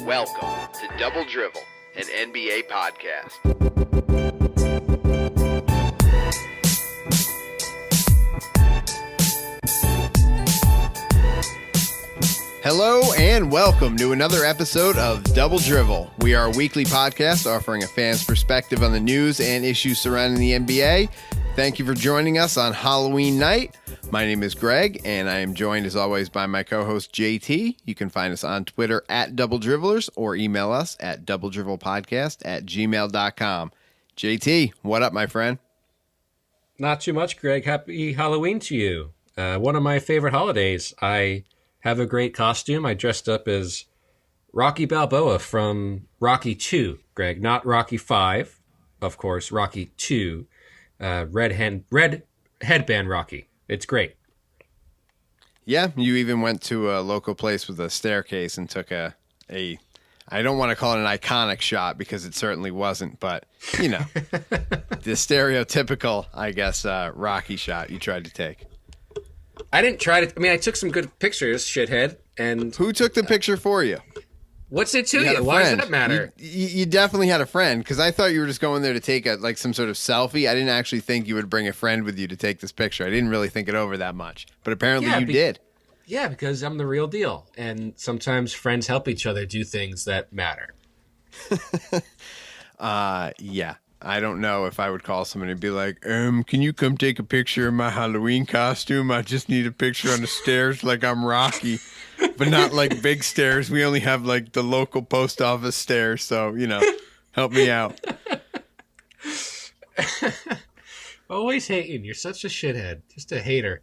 Welcome to Double Drivel, an NBA podcast. Hello and welcome to another episode of Double Drivel. We are a weekly podcast offering a fan's perspective on the news and issues surrounding the NBA. Thank you for joining us on Halloween night. My name is Greg, and I am joined as always by my co-host JT. You can find us on Twitter at Double Dribblers or email us at doubledrivelpodcast@gmail.com. JT, what up, my friend? Not too much, Greg. Happy Halloween to you. One of my favorite holidays. I have a great costume. I dressed up as Rocky Balboa from Rocky 2, Greg. Not Rocky 5, of course, Rocky 2. Red headband Rocky. It's great. Yeah, you even went to a local place with a staircase and took a I don't want to call it an iconic shot because it certainly wasn't, but, you know, the stereotypical, I guess, Rocky shot you tried to take. I didn't try to. I mean, I took some good pictures, shithead. And who took the picture for you? What's it to you? Why does that matter? You definitely had a friend, because I thought you were just going there to take some sort of selfie. I didn't actually think you would bring a friend with you to take this picture. I didn't really think it over that much, but apparently you did. Yeah, because I'm the real deal, and sometimes friends help each other do things that matter. Yeah. I don't know if I would call someone and be like, can you come take a picture of my Halloween costume? I just need a picture on the stairs like I'm Rocky, but not like big stairs. We only have like the local post office stairs. So, you know, help me out. Always hating. You're such a shithead. Just a hater.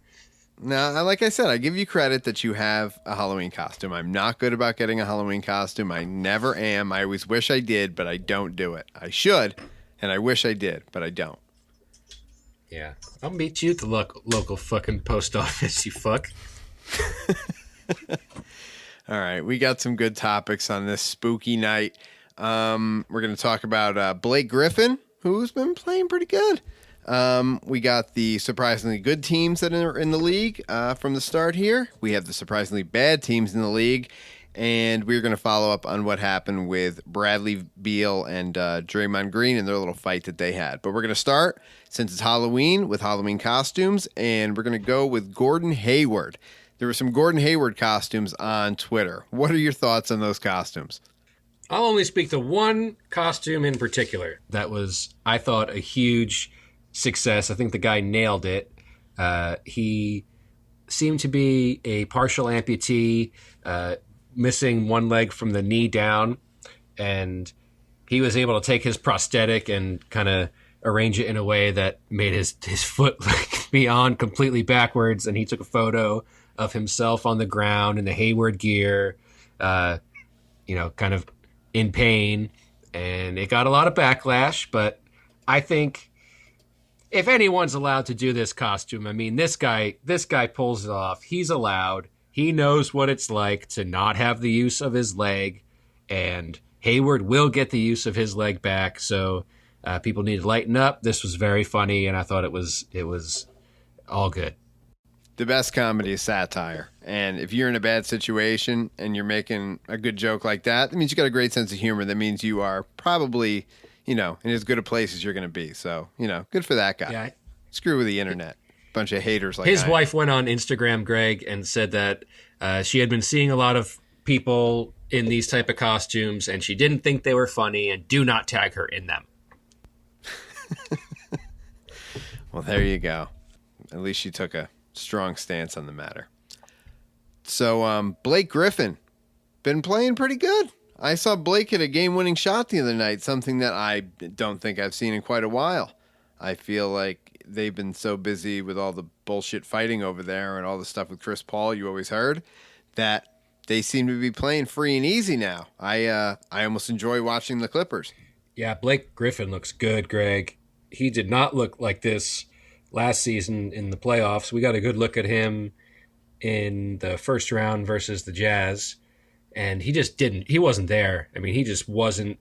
No, like I said, I give you credit that you have a Halloween costume. I'm not good about getting a Halloween costume. I never am. I always wish I did, but I don't do it. I should. And I wish I did, but I don't. Yeah. I'll meet you at the local fucking post office, you fuck. All right. We got some good topics on this spooky night. We're going to talk about Blake Griffin, who's been playing pretty good. We got the surprisingly good teams that are in the league from the start here. We have the surprisingly bad teams in the league. And we're going to follow up on what happened with Bradley Beal and Draymond Green and their little fight that they had. But we're going to start, since it's Halloween, with Halloween costumes. And we're going to go with Gordon Hayward. There were some Gordon Hayward costumes on Twitter. What are your thoughts on those costumes? I'll only speak to one costume in particular that was, I thought, a huge success. I think the guy nailed it. He seemed to be a partial amputee, missing one leg from the knee down, and he was able to take his prosthetic and kind of arrange it in a way that made his foot like beyond completely backwards, and he took a photo of himself on the ground in the Hayward gear, kind of in pain, and it got a lot of backlash. But I think if anyone's allowed to do this costume, I mean, this guy pulls it off. He's allowed. He knows what it's like to not have the use of his leg, and Hayward will get the use of his leg back. So people need to lighten up. This was very funny, and I thought it was all good. The best comedy is satire. And if you're in a bad situation and you're making a good joke like that, that means you got a great sense of humor. That means you are probably, in as good a place as you're going to be. So, good for that guy. Yeah. Screw with the internet. Bunch of haters like his wife went on Instagram, Greg, and said that she had been seeing a lot of people in these type of costumes, and she didn't think they were funny, and do not tag her in them. Well, there you go. At least she took a strong stance on the matter. So Blake Griffin, been playing pretty good. I saw Blake hit a game-winning shot the other night, something that I don't think I've seen in quite a while. I feel like they've been so busy with all the bullshit fighting over there and all the stuff with Chris Paul you always heard, that they seem to be playing free and easy now. I almost enjoy watching the Clippers. Yeah, Blake Griffin looks good, Greg. He did not look like this last season in the playoffs. We got a good look at him in the first round versus the Jazz, and he wasn't there. I mean, he just wasn't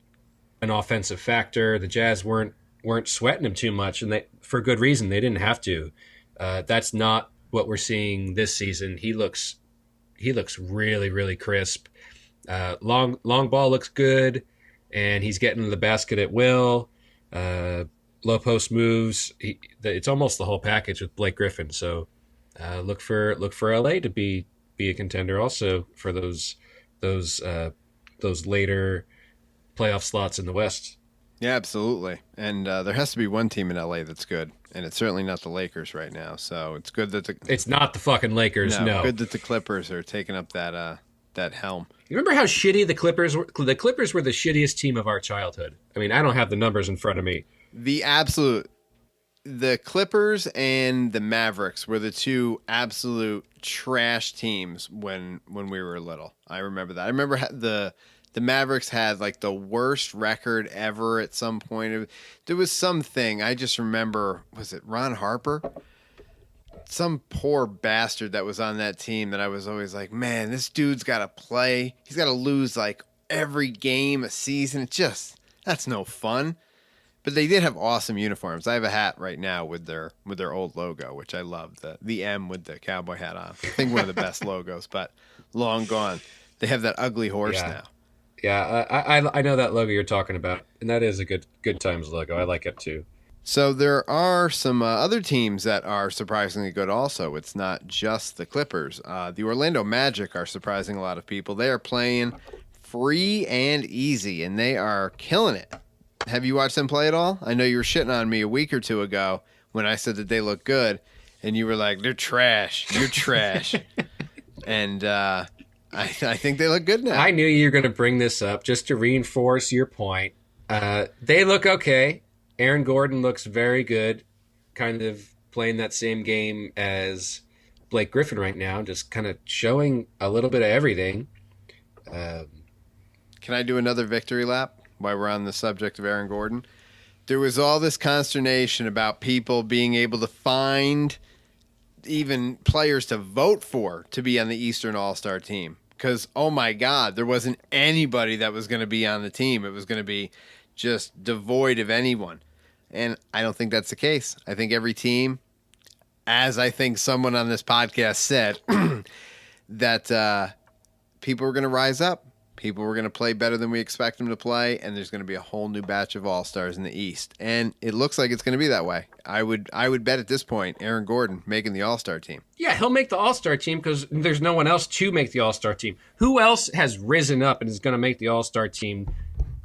an offensive factor. The Jazz weren't sweating him too much, and for good reason. They didn't have to. That's not what we're seeing this season. He looks he looks really, really crisp. Long ball looks good, and he's getting to the basket at will. Low post moves. It's almost the whole package with Blake Griffin. So look for LA to be a contender also for those later playoff slots in the West. Yeah, absolutely. And there has to be one team in LA that's good, and it's certainly not the Lakers right now. So it's good that it's not the fucking Lakers. No. Good that the Clippers are taking up that helm. You remember how shitty the Clippers were? The Clippers were the shittiest team of our childhood. I mean, I don't have the numbers in front of me. The Clippers and the Mavericks were the two absolute trash teams when we were little. I remember that. I remember the Mavericks had like the worst record ever at some point. There was something. I just remember, was it Ron Harper? Some poor bastard that was on that team that I was always like, man, this dude's got to play. He's got to lose like every game a season. It's just, that's no fun. But they did have awesome uniforms. I have a hat right now with their old logo, which I love. The M with the cowboy hat on. I think one of the best logos, but long gone. They have that ugly horse now. Yeah, I know that logo you're talking about, and that is a good times logo. I like it too. So there are some other teams that are surprisingly good also. It's not just the Clippers. The Orlando Magic are surprising a lot of people. They are playing free and easy, and they are killing it. Have you watched them play at all? I know you were shitting on me a week or two ago when I said that they look good, and you were like, they're trash. You're trash. And I think they look good now. I knew you were going to bring this up just to reinforce your point. They look okay. Aaron Gordon looks very good, kind of playing that same game as Blake Griffin right now, just kind of showing a little bit of everything. Can I do another victory lap while we're on the subject of Aaron Gordon? There was all this consternation about people being able to find even players to vote for to be on the Eastern All-Star team. Because, oh my God, there wasn't anybody that was going to be on the team. It was going to be just devoid of anyone. And I don't think that's the case. I think every team, as I think someone on this podcast said, that people are going to rise up. People were going to play better than we expect them to play, and there's going to be a whole new batch of All-Stars in the East. And it looks like it's going to be that way. I would bet at this point Aaron Gordon making the All-Star team. Yeah, he'll make the All-Star team because there's no one else to make the All-Star team. Who else has risen up and is going to make the All-Star team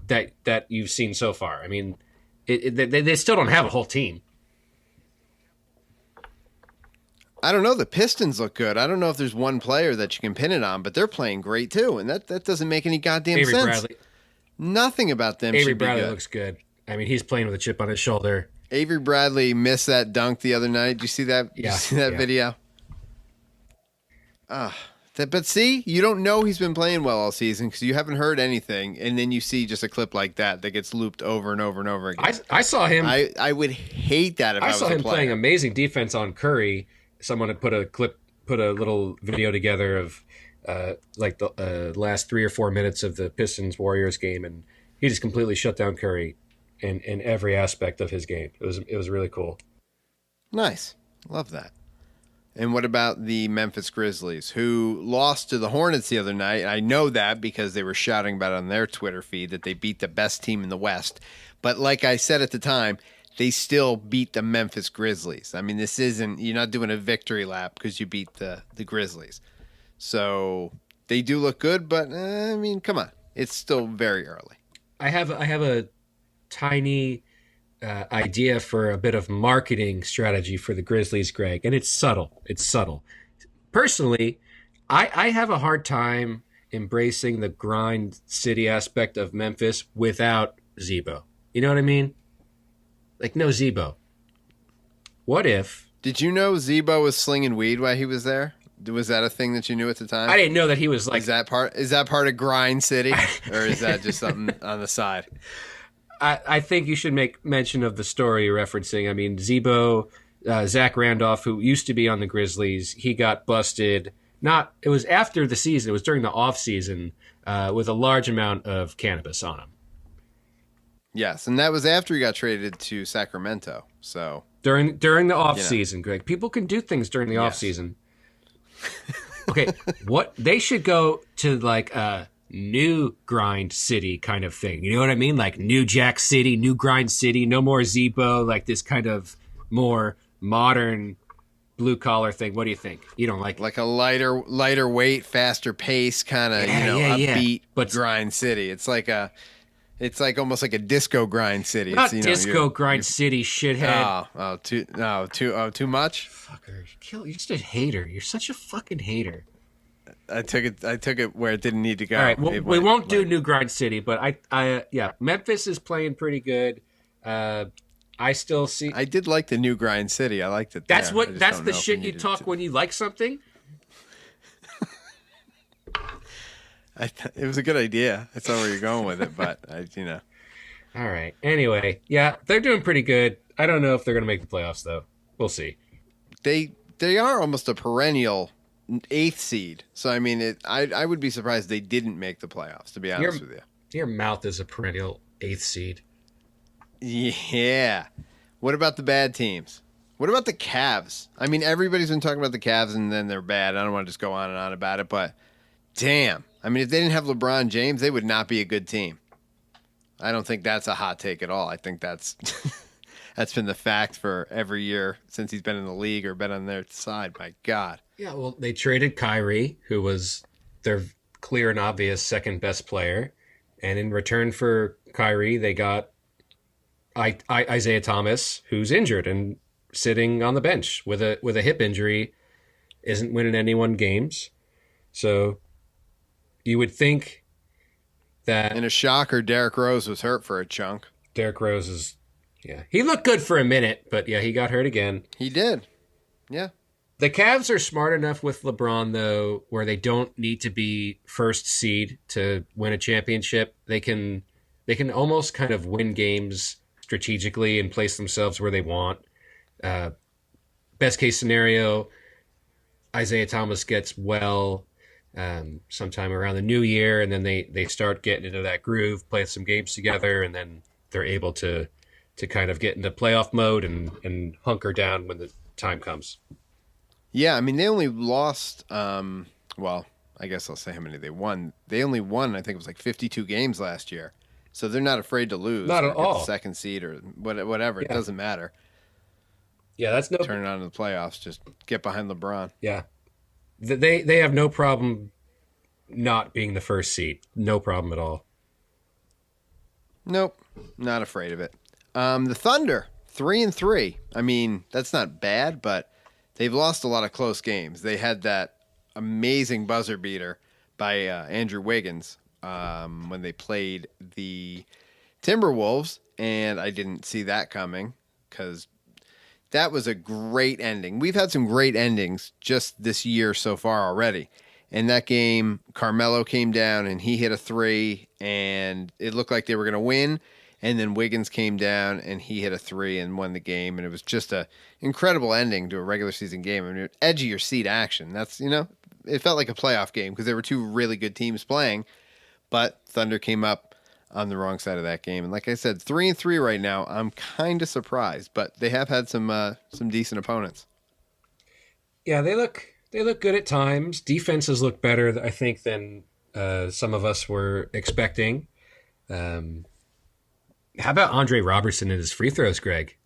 that you've seen so far? I mean, they still don't have a whole team. I don't know. The Pistons look good. I don't know if there's one player that you can pin it on, but they're playing great too, and that doesn't make any goddamn Avery sense. Bradley. Nothing about them Avery should be Bradley good. looks good. I mean, he's playing with a chip on his shoulder. Avery Bradley missed that dunk the other night. Did you see that? Yeah. Did you see that video? But see, you don't know he's been playing well all season because you haven't heard anything, and then you see just a clip like that gets looped over and over and over again. I saw him. I would hate that if I was saw a him player. playing amazing defense on Curry. Someone had put a little video together of like the last 3 or 4 minutes of the Pistons Warriors game, and he just completely shut down Curry in every aspect of his game. It was really cool. Nice, love that. And what about the Memphis Grizzlies, who lost to the Hornets the other night? I know that because they were shouting about it on their Twitter feed that they beat the best team in the West. But like I said at the time, they still beat the Memphis Grizzlies. I mean, you're not doing a victory lap because you beat the Grizzlies. So they do look good, but I mean, come on. It's still very early. I have a tiny idea for a bit of marketing strategy for the Grizzlies, Greg, and it's subtle. Personally, I have a hard time embracing the grind city aspect of Memphis without Zebo. You know what I mean? Like, no Zebo. What if... Did you know Zebo was slinging weed while he was there? Was that a thing that you knew at the time? I didn't know that he was like... Is that part of Grind City? Or is that just something on the side? I think you should make mention of the story you're referencing. I mean, Zebo, Zach Randolph, who used to be on the Grizzlies, he got busted. It was after the season. It was during the off season with a large amount of cannabis on him. Yes, and that was after he got traded to Sacramento. So during the off season, Greg, people can do things during the off season. Okay, what they should go to like a new grind city kind of thing. You know what I mean? Like New Jack City, new grind city, no more Zebo, like this kind of more modern blue collar thing. What do you think? You don't like a lighter weight, faster pace kind of, upbeat but grind city. It's like almost like a disco grind city. Not disco grind city, shithead. Too much? Fucker, you're just a hater. You're such a fucking hater. I took it where it didn't need to go. All right, well, we won't do New Grind City, but Memphis is playing pretty good. I still see. I did like the New Grind City. I liked it. That's the shit you talk when you like something. It was a good idea. I saw where you're going with it, but All right. Anyway, yeah, they're doing pretty good. I don't know if they're going to make the playoffs though. We'll see. They are almost a perennial 8th seed. So I mean, I would be surprised they didn't make the playoffs. To be honest with you, your mouth is a perennial 8th seed. Yeah. What about the bad teams? What about the Cavs? I mean, everybody's been talking about the Cavs and then they're bad. I don't want to just go on and on about it, but damn. I mean, if they didn't have LeBron James, they would not be a good team. I don't think that's a hot take at all. I think that's been the fact for every year since he's been in the league or been on their side. My God. Yeah, well, they traded Kyrie, who was their clear and obvious second best player. And in return for Kyrie, they got Isaiah Thomas, who's injured and sitting on the bench with a hip injury, isn't winning anyone games. So you would think that... In a shocker, Derrick Rose was hurt for a chunk. Derrick Rose is... Yeah. He looked good for a minute, but yeah, he got hurt again. He did. Yeah. The Cavs are smart enough with LeBron, though, where they don't need to be first seed to win a championship. They can almost kind of win games strategically and place themselves where they want. Best case scenario, Isaiah Thomas gets well sometime around the new year, and then they start getting into that groove, play some games together, and then they're able to kind of get into playoff mode and hunker down when the time comes. Yeah, I mean, they only lost, well, I guess I'll say how many they won. They only won, I think it was like 52 games last year. So they're not afraid to lose. Not at all. Get the second seed or whatever. Yeah. It doesn't matter. Yeah, that's no... Turn it on in the playoffs. Just get behind LeBron. Yeah. They have no problem not being the first seed. No problem at all. Nope. Not afraid of it. The Thunder, 3-3. I mean, that's not bad, but they've lost a lot of close games. They had that amazing buzzer beater by Andrew Wiggins when they played the Timberwolves, and I didn't see that coming because that was a great ending. We've had some great endings just this year so far already. In that game, Carmelo came down and he hit a 3, and it looked like they were going to win. And then Wiggins came down and he hit a 3 and won the game. And it was just a incredible ending to a regular season game. I mean, edge of your seat action. That's, it felt like a playoff game because there were two really good teams playing. But Thunder came up on the wrong side of that game. And like I said, 3-3 right now. I'm kind of surprised, but they have had some decent opponents. Yeah, they look good at times. Defenses look better, I think, than some of us were expecting. How about Andre Robertson and his free throws, Greg?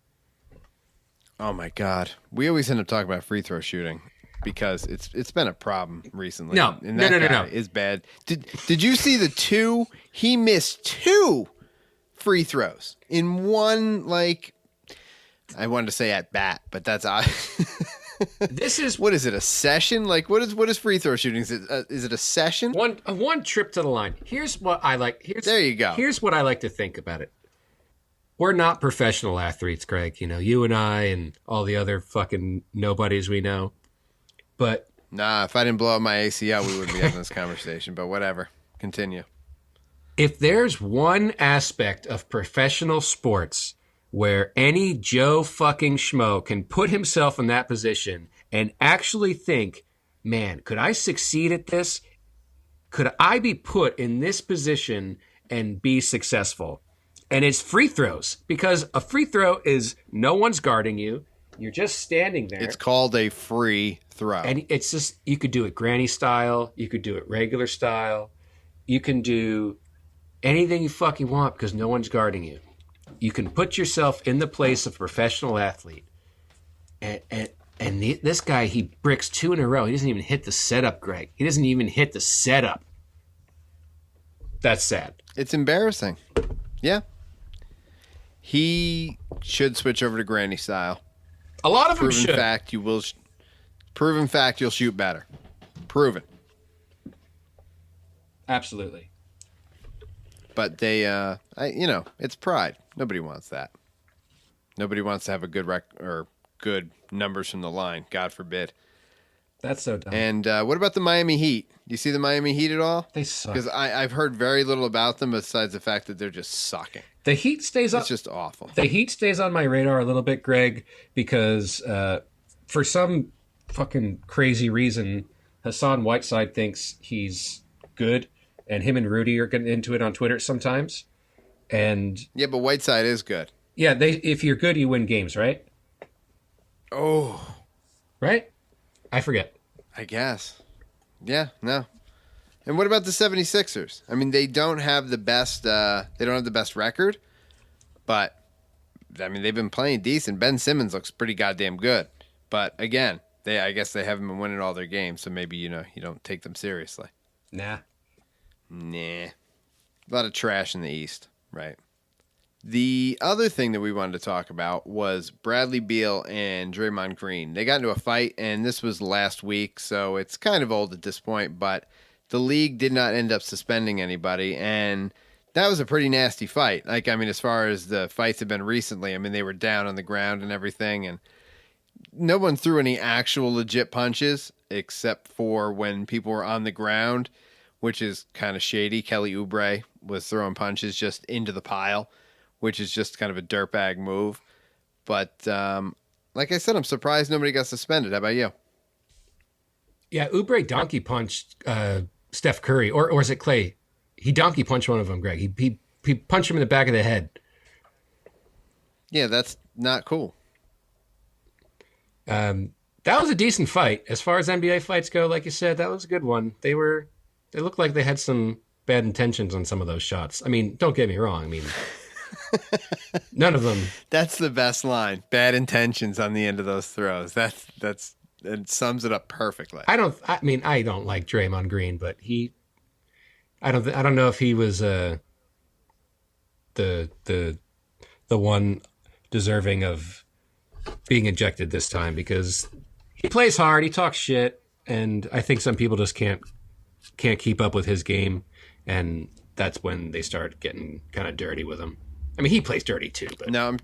Oh my God. We always end up talking about free throw shooting because it's been a problem recently. No, and that guy is bad. Did you see the 2? He missed 2 free throws in one, like, I wanted to say at bat, but that's This is what is it? A session? Like what is free throw shooting? Is it a session? One trip to the line. Here's what I like. There you go. Here's what I like to think about it. We're not professional athletes, Greg. You and I and all the other fucking nobodies we know. But nah, if I didn't blow up my ACL, we wouldn't be having this conversation. But whatever. Continue. If there's one aspect of professional sports where any Joe fucking schmo can put himself in that position and actually think, man, could I succeed at this? Could I be put in this position and be successful? And it's free throws, because a free throw is no one's guarding you. You're just standing there. It's called a free throw. And it's just, you could do it granny style. You could do it regular style. You can do anything you fucking want because no one's guarding you. You can put yourself in the place of a professional athlete. This guy, he bricks 2 in a row. He doesn't even hit the setup, Greg. He doesn't even hit the setup. That's sad. It's embarrassing. Yeah. He should switch over to granny style. A lot of them Proven should. fact, proven fact, you'll shoot better. Proven. Absolutely. But they, it's pride. Nobody wants that. Nobody wants to have a good or good numbers from the line. God forbid. That's so dumb. And what about the Miami Heat? Do you see the Miami Heat at all? They suck. Because I've heard very little about them besides the fact that they're just sucking. The Heat stays up. It's just awful. The Heat stays on my radar a little bit, Greg, because for some fucking crazy reason, Hassan Whiteside thinks he's good, and him and Rudy are getting into it on Twitter sometimes. And yeah, but Whiteside is good. Yeah, if you're good, you win games, right? Oh. Right? I forget. I guess. Yeah, no. And what about the 76ers? I mean, they don't have the best record, but I mean, they've been playing decent. Ben Simmons looks pretty goddamn good. But again, I guess they haven't been winning all their games, so maybe you don't take them seriously. Nah. A lot of trash in the East, right? The other thing that we wanted to talk about was Bradley Beal and Draymond Green. They got into a fight, and this was last week, so it's kind of old at this point, but the league did not end up suspending anybody, and that was a pretty nasty fight. Like, I mean, as far as the fights have been recently, I mean, they were down on the ground and everything, and no one threw any actual legit punches except for when people were on the ground, which is kind of shady. Kelly Oubre was throwing punches just into the pile, which is just kind of a dirtbag move. But like I said, I'm surprised nobody got suspended. How about you? Yeah, Oubre donkey punched Steph Curry, or is it Clay? He donkey punched one of them, Greg. He punched him in the back of the head. Yeah, that's not cool. That was a decent fight. As far as NBA fights go, like you said, that was a good one. They looked like they had some bad intentions on some of those shots. I mean, don't get me wrong. I mean, none of them. That's the best line. Bad intentions on the end of those throws. It sums it up perfectly. I don't like Draymond Green, but I don't know if he was the one deserving of being ejected this time, because he plays hard, he talks shit, and I think some people just can't keep up with his game, and that's when they start getting kind of dirty with him. I mean, he plays dirty too, but no,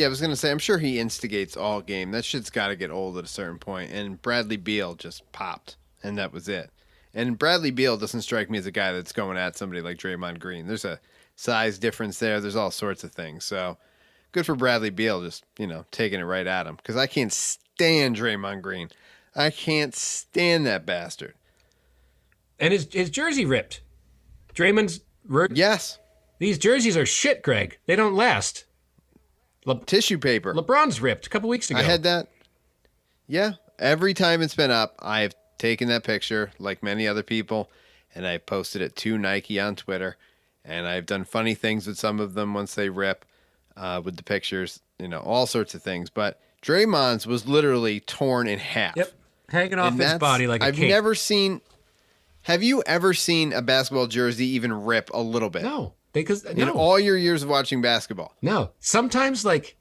I was gonna say, I'm sure he instigates all game. That shit's got to get old at a certain point, and Bradley Beal just popped, and that was it. And Bradley Beal doesn't strike me as a guy that's going at somebody like Draymond Green. There's a size difference there. There's all sorts of things. So good for Bradley Beal, just, taking it right at him. Because I can't stand Draymond Green. I can't stand that bastard. And his jersey ripped. Draymond's yes. These jerseys are shit, Greg. They don't last. Tissue paper. LeBron's ripped a couple weeks ago. I had that. Yeah. Every time it's been up, I've taken that picture like many other people, and I posted it to Nike on Twitter, and I've done funny things with some of them once they rip with the pictures, all sorts of things. But Draymond's was literally torn in half. Yep. Hanging off his body like a cape. Have you ever seen a basketball jersey even rip a little bit? No. In all your years of watching basketball? No. Sometimes, and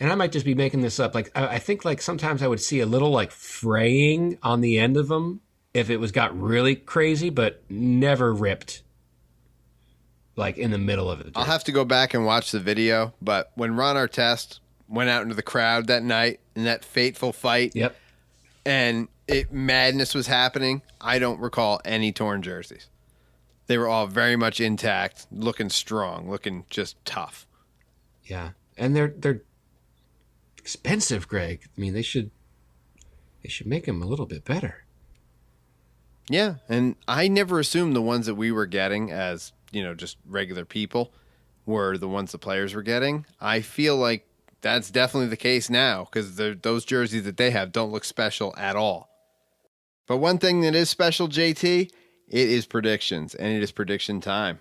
I might just be making this up, I think, sometimes I would see a little, fraying on the end of them if it got really crazy, but never ripped, in the middle of it. I'll have to go back and watch the video, but when Ron Artest went out into the crowd that night in that fateful fight, yep, and madness was happening, I don't recall any torn jerseys. They were all very much intact, looking strong, looking just tough. Yeah, and they're expensive, Greg. I mean, they should make them a little bit better. Yeah, and I never assumed the ones that we were getting as, just regular people were the ones the players were getting. I feel like that's definitely the case now because those jerseys that they have don't look special at all. But one thing that is special, JT, it is predictions, and it is prediction time.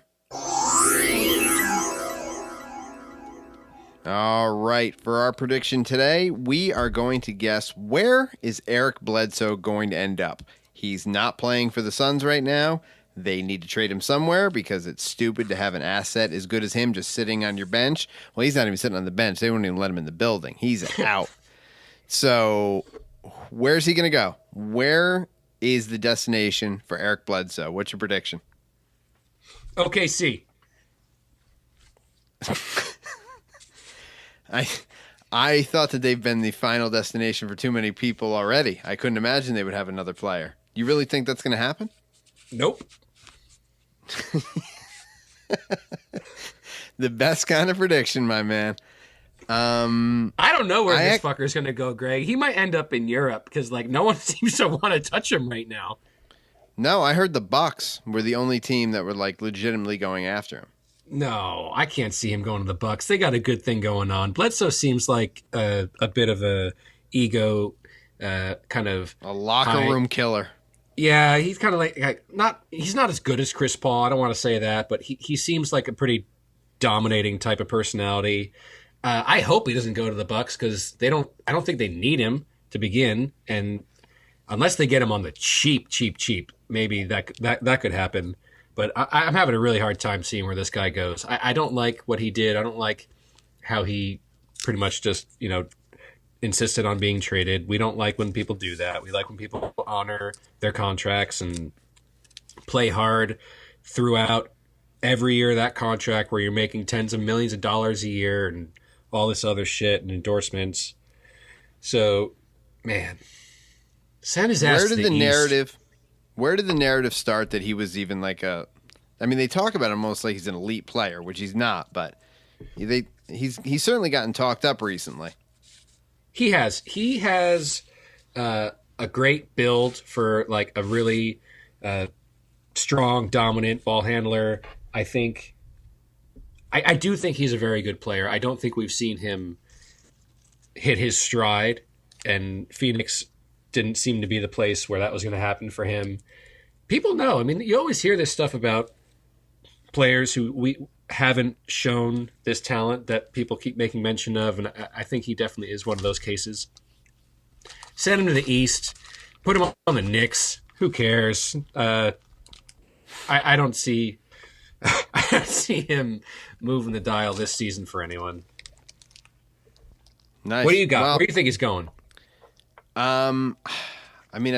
All right, for our prediction today, we are going to guess where is Eric Bledsoe going to end up. He's not playing for the Suns right now. They need to trade him somewhere because it's stupid to have an asset as good as him just sitting on your bench. Well, he's not even sitting on the bench. They won't even let him in the building. He's out. So where's he going to go? Where is the destination for Eric Bledsoe? What's your prediction? OKC. I thought that they've been the final destination for too many people already. I couldn't imagine they would have another player. You really think that's going to happen? Nope. The best kind of prediction, my man. I don't know where this fucker's going to go, Greg. He might end up in Europe because like no one seems to want to touch him right now. No, I heard the Bucks were the only team that were like legitimately going after him. No, I can't see him going to the Bucks. They got a good thing going on. Bledsoe seems like a bit of a ego, kind of a locker room killer. Yeah, he's kind of like he's not as good as Chris Paul. I don't want to say that, but he seems like a pretty dominating type of personality. I hope he doesn't go to the Bucks because I don't think they need him to begin, and unless they get him on the cheap, maybe that could happen. But I'm having a really hard time seeing where this guy goes. I don't like what he did. I don't like how he pretty much just, insisted on being traded. We don't like when people do that. We like when people honor their contracts and play hard throughout every year of that contract where you're making tens of millions of dollars a year and all this other shit and endorsements. So, man, send his ass to the East. Where did the narrative start that he was even like they talk about him almost like he's an elite player, which he's not, but he's certainly gotten talked up recently. He has a great build for like a really strong, dominant ball handler. I do think he's a very good player. I don't think we've seen him hit his stride, and Phoenix didn't seem to be the place where that was going to happen for him. People know. I mean, you always hear this stuff about players who we haven't shown this talent that people keep making mention of, and I think he definitely is one of those cases. Send him to the East. Put him on the Knicks. Who cares? I don't see him moving the dial this season for anyone. Nice. What do you got? Where do you think he's going? I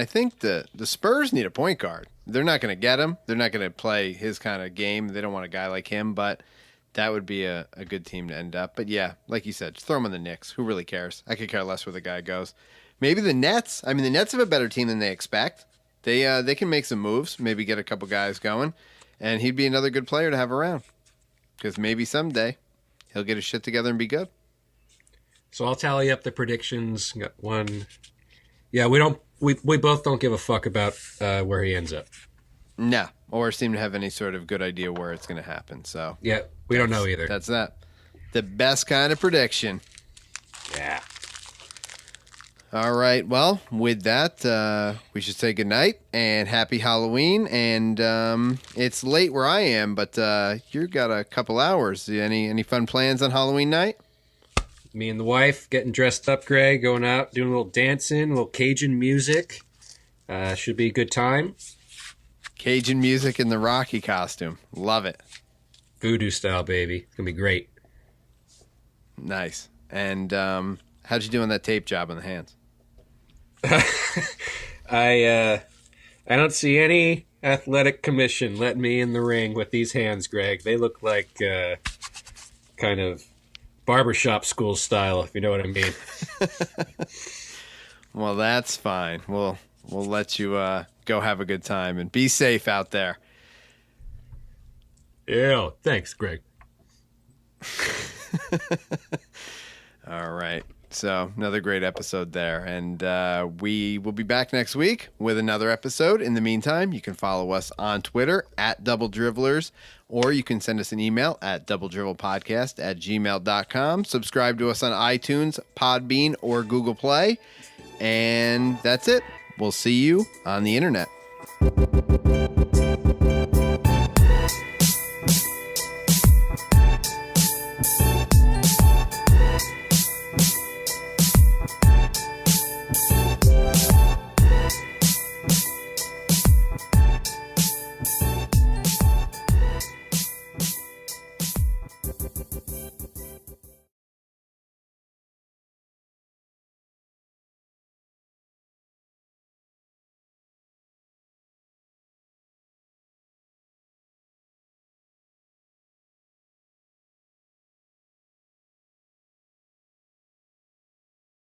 think the Spurs need a point guard. They're not going to get him. They're not going to play his kind of game. They don't want a guy like him, but that would be a good team to end up. But yeah, like you said, just throw him in the Knicks. Who really cares? I could care less where the guy goes. Maybe the Nets. The Nets have a better team than they expect. They can make some moves, maybe get a couple guys going, and he'd be another good player to have around. Because maybe someday he'll get his shit together and be good. So I'll tally up the predictions. Got one. Yeah, we both don't give a fuck about where he ends up. No, or seem to have any sort of good idea where it's going to happen. So yeah, we don't know either. That's that. The best kind of prediction. Yeah. All right. Well, with that, we should say goodnight and happy Halloween. And it's late where I am, but you've got a couple hours. Any fun plans on Halloween night? Me and the wife getting dressed up, Greg, going out, doing a little dancing, a little Cajun music. Should be a good time. Cajun music in the Rocky costume. Love it. Voodoo style, baby. It's going to be great. Nice. And how'd you do on that tape job on the hands? I don't see any athletic commission letting me in the ring with these hands, Greg. They look like kind of barbershop school style, if you know what I mean. Well, that's fine. We'll let you go have a good time and be safe out there. Yeah, thanks, Greg. All right. So another great episode there. And we will be back next week with another episode. In the meantime, you can follow us on Twitter at Double Dribblers, or you can send us an email at doubledribblepodcast@gmail.com. Subscribe to us on iTunes, Podbean, or Google Play. And that's it. We'll see you on the internet.